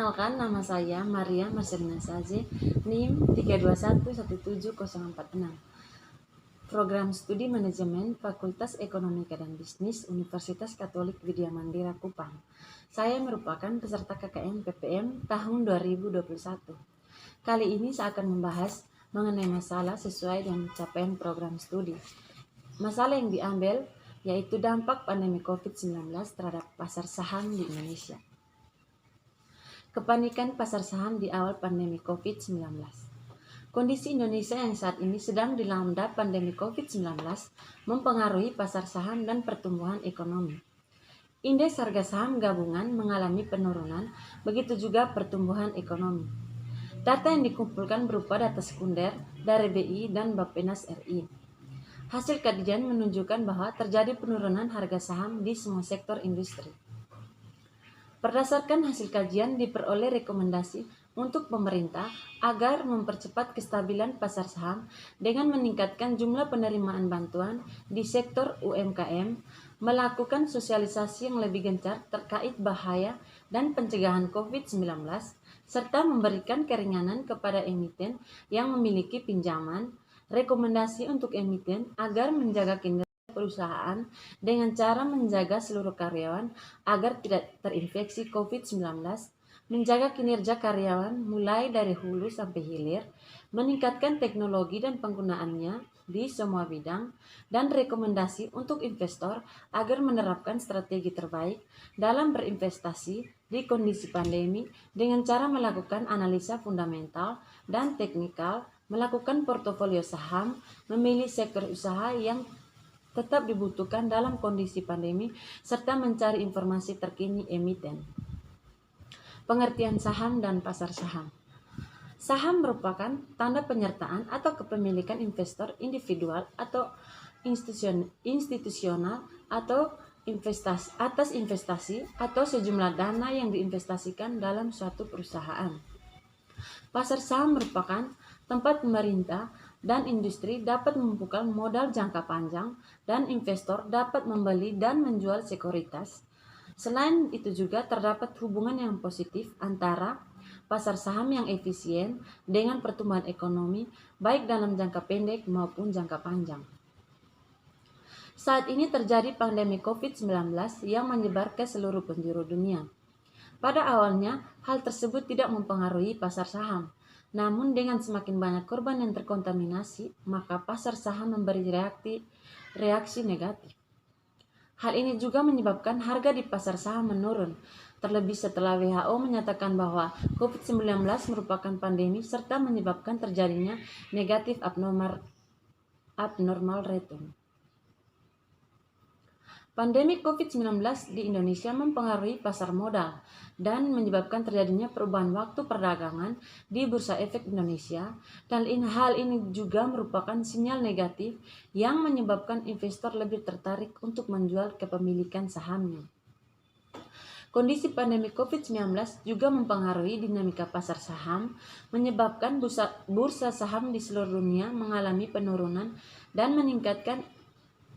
Perkenalkan, nama saya Maria Marcelina Saje, NIM 3211746. Program Studi Manajemen Fakultas Ekonomika dan Bisnis Universitas Katolik Widya Mandira Kupang. Saya merupakan peserta KKN PPM tahun 2021. Kali ini saya akan membahas mengenai masalah sesuai dengan capaian program studi. Masalah yang diambil yaitu dampak pandemi COVID-19 terhadap pasar saham di Indonesia. Kepanikan pasar saham di awal pandemi COVID-19. Kondisi Indonesia yang saat ini sedang dilanda pandemi COVID-19 mempengaruhi pasar saham dan pertumbuhan ekonomi. Indeks harga saham gabungan mengalami penurunan, begitu juga pertumbuhan ekonomi. Data yang dikumpulkan berupa data sekunder dari BI dan Bappenas RI. Hasil kajian menunjukkan bahwa terjadi penurunan harga saham di semua sektor industri. Berdasarkan hasil kajian diperoleh rekomendasi untuk pemerintah agar mempercepat kestabilan pasar saham dengan meningkatkan jumlah penerimaan bantuan di sektor UMKM, melakukan sosialisasi yang lebih gencar terkait bahaya dan pencegahan COVID-19, serta memberikan keringanan kepada emiten yang memiliki pinjaman, rekomendasi untuk emiten agar menjaga kinerja perusahaan dengan cara menjaga seluruh karyawan agar tidak terinfeksi COVID-19, menjaga kinerja karyawan mulai dari hulu sampai hilir, meningkatkan teknologi dan penggunaannya di semua bidang, dan rekomendasi untuk investor agar menerapkan strategi terbaik dalam berinvestasi di kondisi pandemi dengan cara melakukan analisa fundamental dan teknikal, melakukan portofolio saham, memilih sektor usaha yang tetap dibutuhkan dalam kondisi pandemi, serta mencari informasi terkini emiten. Pengertian saham dan pasar saham. Saham merupakan tanda penyertaan atau kepemilikan investor individual atau institusional atau atas investasi atau sejumlah dana yang diinvestasikan dalam suatu perusahaan. Pasar saham merupakan tempat pemerintah dan industri dapat membuka modal jangka panjang dan investor dapat membeli dan menjual sekuritas. Selain itu juga terdapat hubungan yang positif antara pasar saham yang efisien dengan pertumbuhan ekonomi baik dalam jangka pendek maupun jangka panjang. Saat ini terjadi pandemi COVID-19 yang menyebar ke seluruh penjuru dunia. Pada awalnya, hal tersebut tidak mempengaruhi pasar saham. Namun dengan semakin banyak korban yang terkontaminasi, maka pasar saham memberi reaksi negatif. Hal ini juga menyebabkan harga di pasar saham menurun, terlebih setelah WHO menyatakan bahwa COVID-19 merupakan pandemi serta menyebabkan terjadinya negatif abnormal return. Pandemi COVID-19 di Indonesia mempengaruhi pasar modal dan menyebabkan terjadinya perubahan waktu perdagangan di Bursa Efek Indonesia, dan hal ini juga merupakan sinyal negatif yang menyebabkan investor lebih tertarik untuk menjual kepemilikan sahamnya. Kondisi pandemi COVID-19 juga mempengaruhi dinamika pasar saham, menyebabkan bursa saham di seluruh dunia mengalami penurunan dan meningkatkan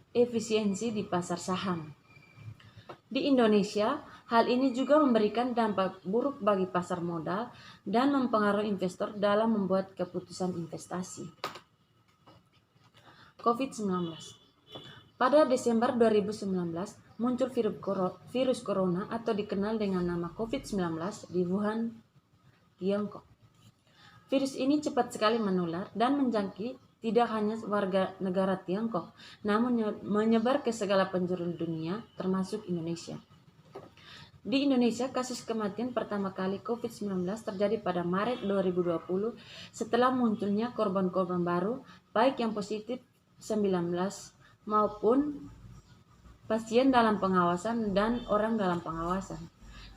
efisiensi di pasar saham. Di Indonesia, hal ini juga memberikan dampak buruk bagi pasar modal dan mempengaruhi investor dalam membuat keputusan investasi. COVID-19. Pada Desember 2019, muncul virus corona atau dikenal dengan nama COVID-19 di Wuhan, Tiongkok. Virus ini cepat sekali menular dan menjangkiti tidak hanya warga negara Tiongkok, namun menyebar ke segala penjuru dunia, termasuk Indonesia. Di Indonesia, kasus kematian pertama kali COVID-19 terjadi pada Maret 2020 setelah munculnya korban-korban baru, baik yang positif 19 maupun pasien dalam pengawasan dan orang dalam pengawasan.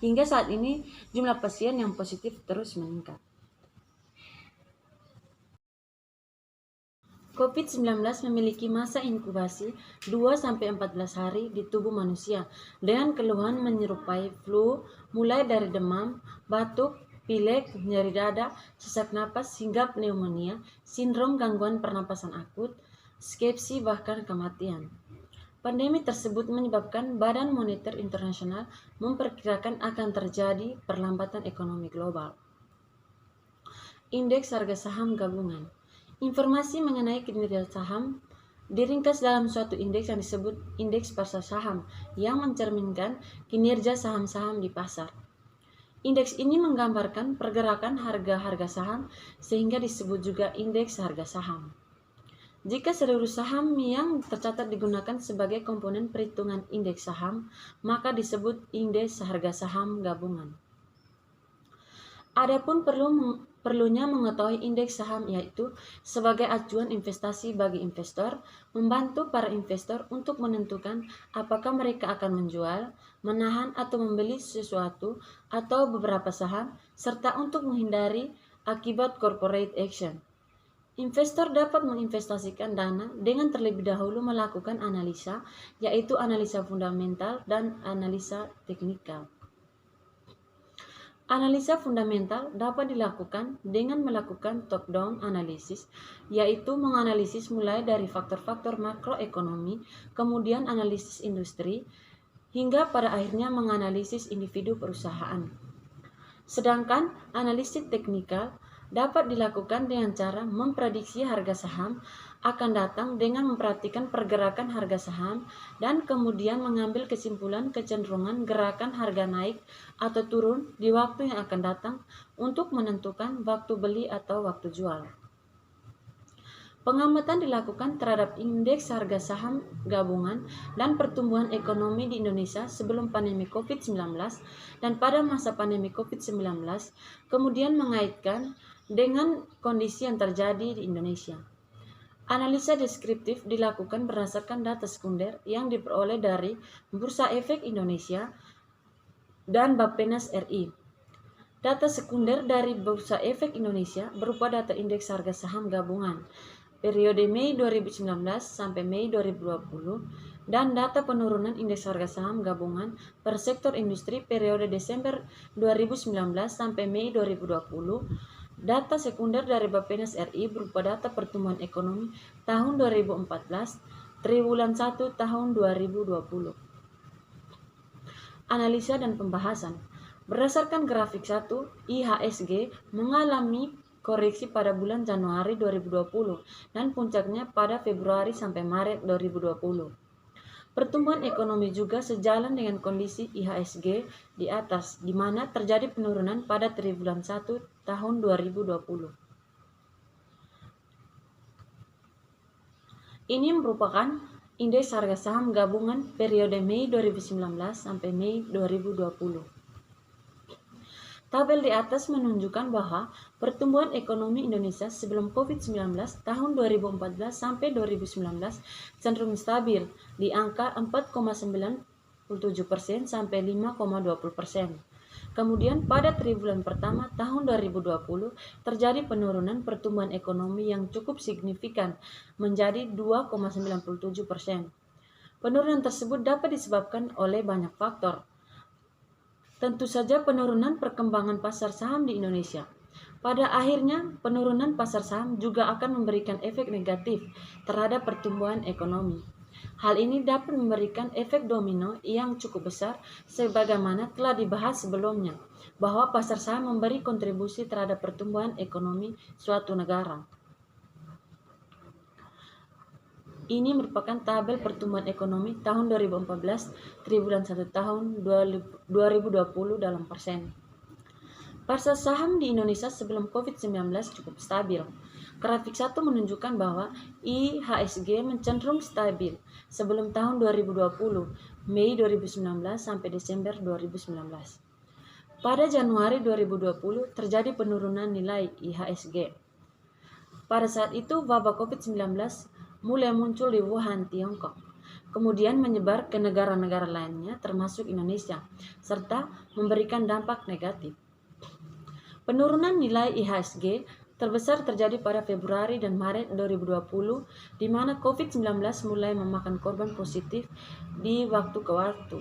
Hingga saat ini, jumlah pasien yang positif terus meningkat. COVID-19 memiliki masa inkubasi 2-14 hari di tubuh manusia dengan keluhan menyerupai flu mulai dari demam, batuk, pilek, nyeri dada, sesak napas hingga pneumonia, sindrom gangguan pernapasan akut, skepsi bahkan kematian. Pandemi tersebut menyebabkan Badan Moneter Internasional memperkirakan akan terjadi perlambatan ekonomi global. Indeks harga saham gabungan. Informasi mengenai kinerja saham diringkas dalam suatu indeks yang disebut indeks pasar saham yang mencerminkan kinerja saham-saham di pasar. Indeks ini menggambarkan pergerakan harga-harga saham sehingga disebut juga indeks harga saham. Jika seluruh saham yang tercatat digunakan sebagai komponen perhitungan indeks saham, maka disebut indeks harga saham gabungan. Adapun perlunya mengetahui indeks saham yaitu sebagai acuan investasi bagi investor, membantu para investor untuk menentukan apakah mereka akan menjual, menahan atau membeli sesuatu atau beberapa saham, serta untuk menghindari akibat corporate action. Investor dapat menginvestasikan dana dengan terlebih dahulu melakukan analisa, yaitu analisa fundamental dan analisa teknikal. Analisa fundamental dapat dilakukan dengan melakukan top-down analisis, yaitu menganalisis mulai dari faktor-faktor makroekonomi, kemudian analisis industri, hingga pada akhirnya menganalisis individu perusahaan. Sedangkan analisis teknikal dapat dilakukan dengan cara memprediksi harga saham akan datang dengan memperhatikan pergerakan harga saham dan kemudian mengambil kesimpulan kecenderungan gerakan harga naik atau turun di waktu yang akan datang untuk menentukan waktu beli atau waktu jual. Pengamatan dilakukan terhadap indeks harga saham gabungan dan pertumbuhan ekonomi di Indonesia sebelum pandemi COVID-19 dan pada masa pandemi COVID-19, kemudian mengaitkan dengan kondisi yang terjadi di Indonesia. Analisa deskriptif dilakukan berdasarkan data sekunder yang diperoleh dari Bursa Efek Indonesia dan Bappenas RI. Data sekunder dari Bursa Efek Indonesia berupa data indeks harga saham gabungan periode Mei 2019 sampai Mei 2020 dan data penurunan indeks harga saham gabungan per sektor industri periode Desember 2019 sampai Mei 2020. Data sekunder dari Bappenas RI berupa data pertumbuhan ekonomi tahun 2014, triwulan 1 tahun 2020. Analisa dan pembahasan. Berdasarkan grafik 1, IHSG mengalami koreksi pada bulan Januari 2020 dan puncaknya pada Februari sampai Maret 2020. Pertumbuhan ekonomi juga sejalan dengan kondisi IHSG di atas, di mana terjadi penurunan pada triwulan 1 tahun 2020. Ini merupakan indeks harga saham gabungan periode Mei 2019 sampai Mei 2020. Tabel di atas menunjukkan bahwa pertumbuhan ekonomi Indonesia sebelum COVID-19 tahun 2014 sampai 2019 cenderung stabil di angka 4,97% sampai 5,20%. Kemudian pada triwulan pertama tahun 2020 terjadi penurunan pertumbuhan ekonomi yang cukup signifikan menjadi 2,97%. Penurunan tersebut dapat disebabkan oleh banyak faktor. Tentu saja penurunan perkembangan pasar saham di Indonesia. Pada akhirnya, penurunan pasar saham juga akan memberikan efek negatif terhadap pertumbuhan ekonomi. Hal ini dapat memberikan efek domino yang cukup besar sebagaimana telah dibahas sebelumnya, bahwa pasar saham memberi kontribusi terhadap pertumbuhan ekonomi suatu negara. Ini merupakan tabel pertumbuhan ekonomi tahun 2014 triwulan 1 tahun 2020 dalam persen. Pasar saham di Indonesia sebelum COVID-19 cukup stabil. Grafik 1 menunjukkan bahwa IHSG mencenderung stabil sebelum tahun 2020, Mei 2019 sampai Desember 2019. Pada Januari 2020 terjadi penurunan nilai IHSG. Pada saat itu wabah COVID-19 mulai muncul di Wuhan, Tiongkok, kemudian menyebar ke negara-negara lainnya termasuk Indonesia, serta memberikan dampak negatif. Penurunan nilai IHSG terbesar terjadi pada Februari dan Maret 2020, di mana COVID-19 mulai memakan korban positif di waktu ke waktu.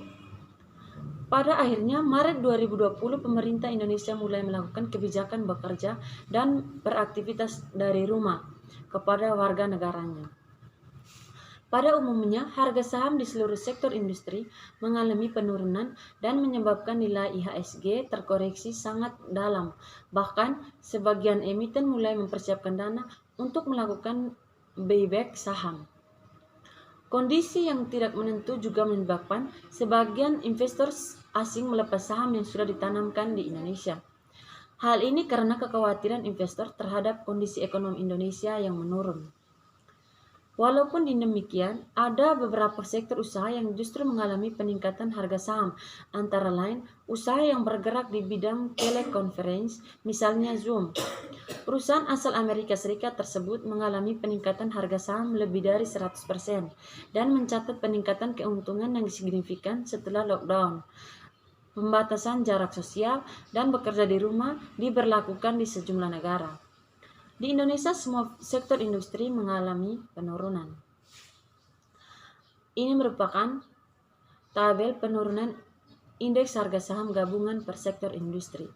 Pada akhirnya Maret 2020, pemerintah Indonesia mulai melakukan kebijakan bekerja dan beraktivitas dari rumah kepada warga negaranya. Pada umumnya, harga saham di seluruh sektor industri mengalami penurunan dan menyebabkan nilai IHSG terkoreksi sangat dalam. Bahkan, sebagian emiten mulai mempersiapkan dana untuk melakukan buyback saham. Kondisi yang tidak menentu juga menyebabkan sebagian investor asing melepas saham yang sudah ditanamkan di Indonesia. Hal ini karena kekhawatiran investor terhadap kondisi ekonomi Indonesia yang menurun. Walaupun demikian, ada beberapa sektor usaha yang justru mengalami peningkatan harga saham, antara lain usaha yang bergerak di bidang telekonferensi, misalnya Zoom. Perusahaan asal Amerika Serikat tersebut mengalami peningkatan harga saham lebih dari 100% dan mencatat peningkatan keuntungan yang signifikan setelah lockdown. Pembatasan jarak sosial dan bekerja di rumah diberlakukan di sejumlah negara. Di Indonesia, semua sektor industri mengalami penurunan. Ini merupakan tabel penurunan indeks harga saham gabungan per sektor industri.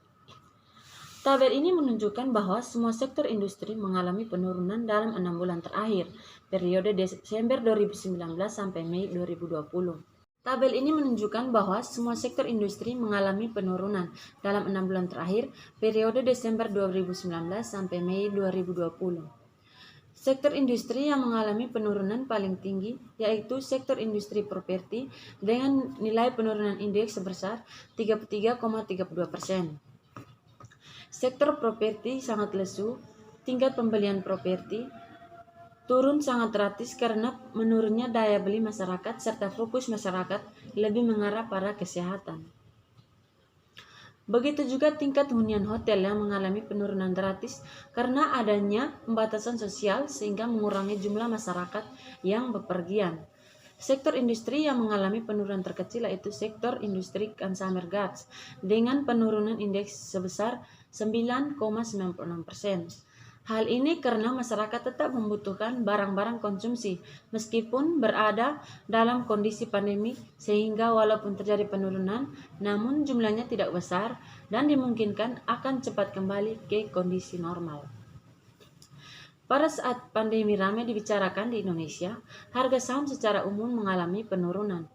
Tabel ini menunjukkan bahwa semua sektor industri mengalami penurunan dalam 6 bulan terakhir, periode Desember 2019 sampai Mei 2020. Tabel ini menunjukkan bahwa semua sektor industri mengalami penurunan dalam 6 bulan terakhir, periode Desember 2019 sampai Mei 2020. Sektor industri yang mengalami penurunan paling tinggi yaitu sektor industri properti dengan nilai penurunan indeks sebesar 33,32%. Sektor properti sangat lesu, tingkat pembelian properti turun sangat drastis karena menurunnya daya beli masyarakat serta fokus masyarakat lebih mengarah pada kesehatan. Begitu juga tingkat hunian hotel yang mengalami penurunan drastis karena adanya pembatasan sosial sehingga mengurangi jumlah masyarakat yang bepergian. Sektor industri yang mengalami penurunan terkecil yaitu sektor industri consumer goods dengan penurunan indeks sebesar 9,96%. Hal ini karena masyarakat tetap membutuhkan barang-barang konsumsi meskipun berada dalam kondisi pandemi sehingga walaupun terjadi penurunan namun jumlahnya tidak besar dan dimungkinkan akan cepat kembali ke kondisi normal. Pada saat pandemi ramai dibicarakan di Indonesia, harga saham secara umum mengalami penurunan.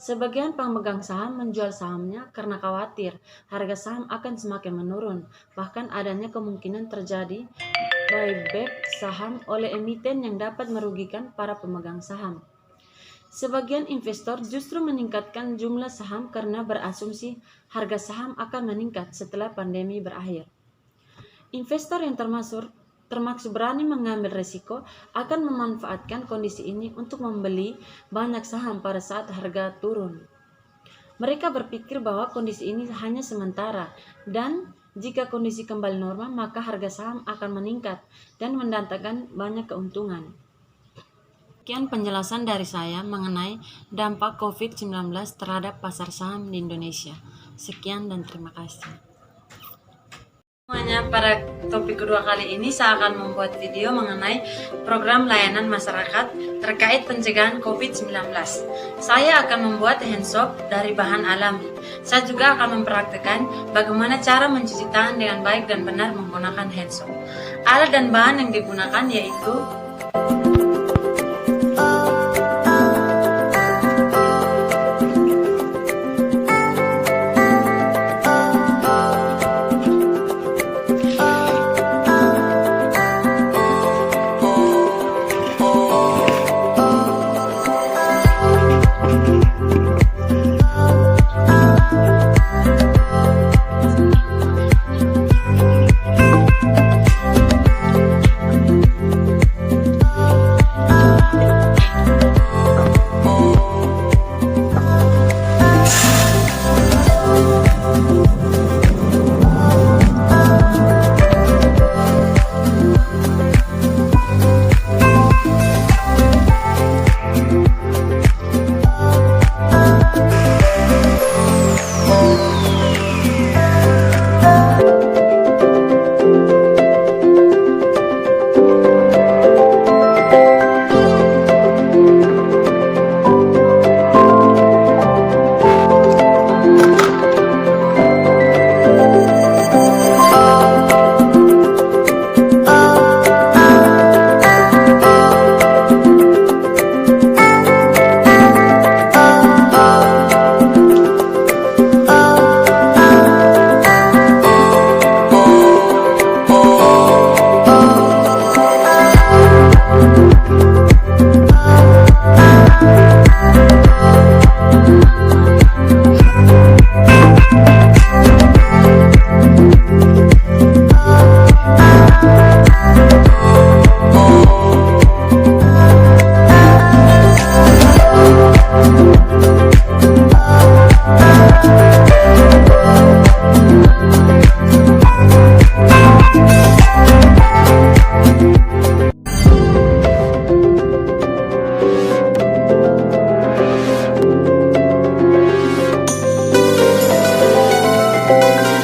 Sebagian pemegang saham menjual sahamnya karena khawatir harga saham akan semakin menurun, bahkan adanya kemungkinan terjadi buyback saham oleh emiten yang dapat merugikan para pemegang saham. Sebagian investor justru meningkatkan jumlah saham karena berasumsi harga saham akan meningkat setelah pandemi berakhir. Investor yang termasuk berani mengambil risiko akan memanfaatkan kondisi ini untuk membeli banyak saham pada saat harga turun. Mereka berpikir bahwa kondisi ini hanya sementara dan jika kondisi kembali normal maka harga saham akan meningkat dan mendatangkan banyak keuntungan. Sekian penjelasan dari saya mengenai dampak COVID-19 terhadap pasar saham di Indonesia. Sekian dan terima kasih. Semuanya, pada topik kedua kali ini saya akan membuat video mengenai program layanan masyarakat terkait pencegahan COVID-19. Saya akan membuat hand soap dari bahan alami. Saya juga akan mempraktikkan bagaimana cara mencuci tangan dengan baik dan benar menggunakan hand soap. Alat dan bahan yang digunakan yaitu